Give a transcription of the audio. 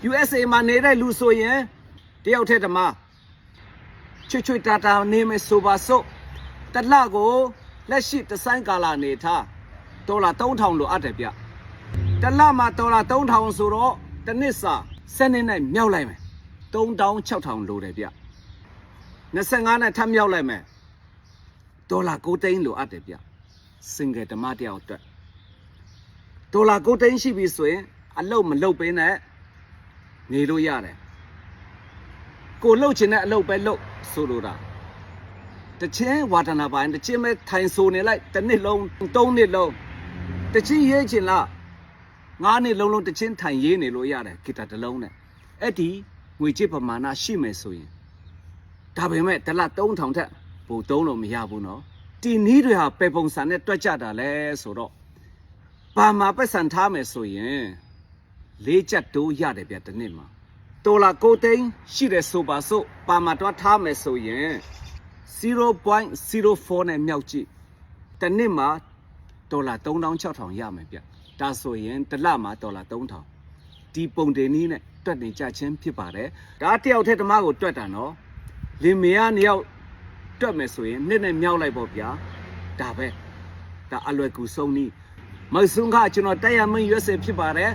USA မှာနေတဲ့လူဆိုရင်တယောက်ထက်တမချွတ်ချွတ်တာတာနေမယ်ဆိုပါစို့တလကိုလက်ရှိတဆိုင်ကာလာနေထားဒေါ်လာ3000လိုအပ်တယ်ဗျတလမှာဒေါ်လာ3000ဆိုတော့တစ်နှစ်စာ7နှစ်နဲ့မြောက်လိုက်မယ်3600လိုတယ်ဗျ25နဲ့ထပ်မြောက်လိုက်မယ်ဒေါ်လာ9သိန်းလိုအပ်တယ်ဗျစင်ကယ်ဓမ္မတယောက်အတွက်ဒေါ်လာ9သိန်းရှိပြီဆိုရင်အလုပ်မလုပ်ပေးနဲ့နေလို့ရတယ်ကိုလှုပ်ချင်တဲ့အလုပ်ပဲလှုပ်ဆိုလိုတာတချင်းဝါဒနာပိုင်းတချင်းပဲထိုင်ဆိုနေလိုက်တစ်နှစ်လုံး3နှစ်လုံးတချင်းရေးချင်လား9နှစ်လုံးတချင်းထိုင်ရေးနေလို့ရတယ်ဂီတာတစ်လုံးနဲ့အဲ့ဒီငွေကြေးပမာဏရှိမယ်ဆိုရင်ဒါပေမဲ့တစ်လ3000ထက်ပိုသုံးလို့မရဘူးနော်ဒီနည်းတွေဟာပေပုံစံနဲ့တွက်ကြတာလဲဆိုတော့ပါမှာပတ်စံထားမယ်ဆိုရင်4ချက်တိုးရတယ်ဗျတစ်နှစ်မှာဒေါ်လာ9သိန်းရှိတယ်ဆိုပါစို့ပါမှာတွက်ထားမယ်ဆိုရင်0.04 နဲ့မြောက်ကြည့်တစ်နှစ်မှာဒေါ်လာ3600ရမယ်ဗျဒါဆိုရင်တစ်လမှာဒေါ်လာ3000ဒီပုံတင်နည်းနဲ့တွက်နေကြချင်းဖြစ်ပါတယ်ဒါတယောက်တည်းဓမ္မကိုတွက်တာနော်လင်မယား2ယောက်တွက်မယ်ဆိုရင်နှစ်နဲ့မြောက်လိုက်ပေါ့ဗျာဒါပဲဒါအလွယ်ကူဆုံးနည်းမဆုငါကျွန်တော်တိုက်ရမင်းရွေးစဖြစ်ပါတယ်